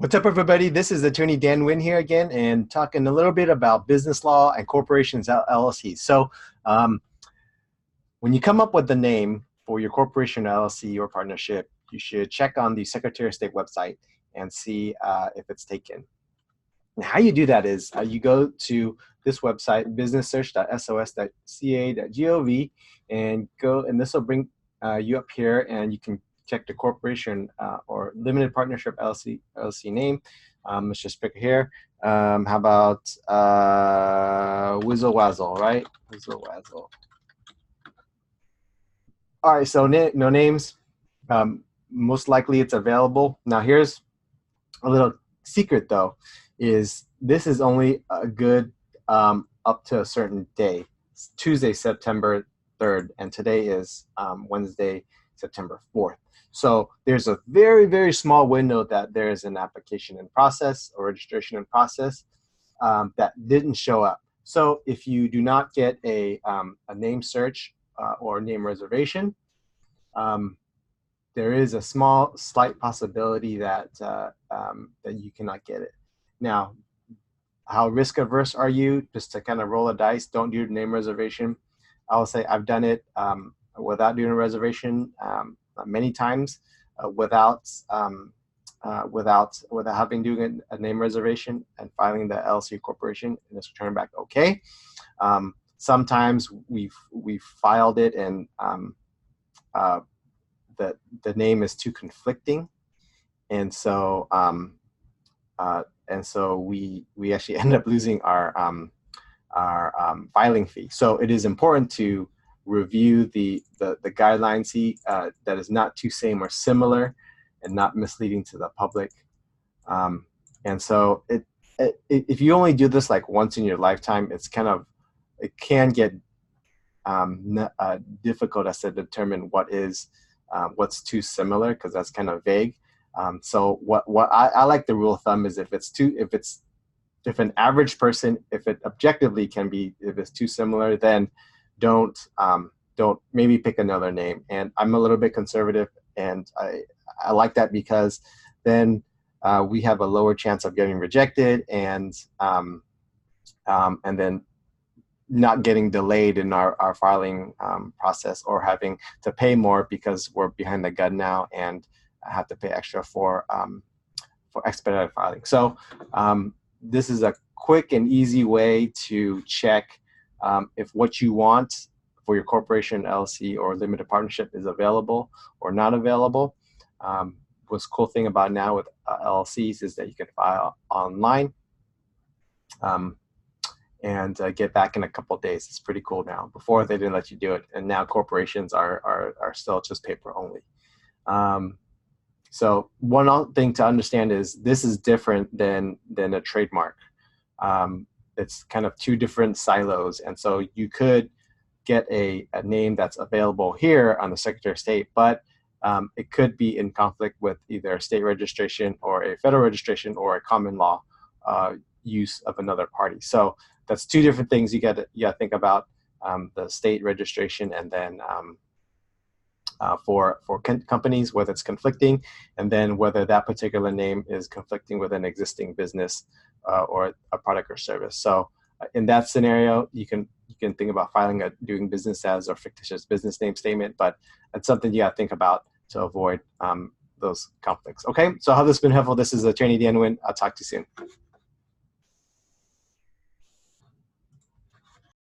What's up, everybody? This is Attorney Dan Wynn here again, and talking a little bit about business law and corporations LLC. So, when you come up with the name for your corporation, LLC, or partnership, you should check on the Secretary of State website and see if it's taken. And how you do that is you go to this website, businesssearch.sos.ca.gov, and go, and this will bring you up here, and you can check the corporation or limited partnership LLC name. Let's just pick here. How about Whizzle Wazzle, right? Whizzle Wazzle. All right, so no names. Most likely it's available. Now here's a little secret though, is this is only a good up to a certain day. It's Tuesday, September 3rd, and today is Wednesday, September 4th. So there's a very, very small window that there is an application in process or registration in process that didn't show up. So if you do not get a name search or name reservation, there is a slight possibility that that you cannot get it. Now, how risk averse are you? Just to kind of roll a dice, don't do name reservation. I'll say I've done it without doing a reservation many times, without having doing a name reservation and filing the LLC corporation, and it's returned back okay. Sometimes we've filed it and the name is too conflicting, and so we actually end up losing our filing fee. So it is important to review the guidelines, see that is not too same or similar and not misleading to the public. And so if you only do this like once in your lifetime, it can get difficult as to determine what's too similar, because that's kind of vague. So what I like, the rule of thumb is if an average person, if it objectively can be, if it's too similar, then don't maybe pick another name. And I'm a little bit conservative, and I like that, because then we have a lower chance of getting rejected and then not getting delayed in our filing process, or having to pay more because we're behind the gun now and have to pay extra for expedited filing. So this is a quick and easy way to check if what you want for your corporation, LLC, or limited partnership is available or not available. What's cool thing about now with LLCs is that you can file online and get back in a couple of days. It's pretty cool now. Before, they didn't let you do it, and now corporations are still just paper only. So one thing to understand is this is different than a trademark. It's kind of two different silos, and so you could get a name that's available here on the Secretary of State, but it could be in conflict with either a state registration or a federal registration or a common law use of another party. So that's two different things you got to think about, the state registration, and then for companies, whether it's conflicting, and then whether that particular name is conflicting with an existing business or a product or service. So in that scenario, you can think about filing a doing business as or fictitious business name statement, but it's something you got to think about to avoid those conflicts. Okay, so I hope this has been helpful. This is Attorney Dan Wynn. I'll talk to you soon.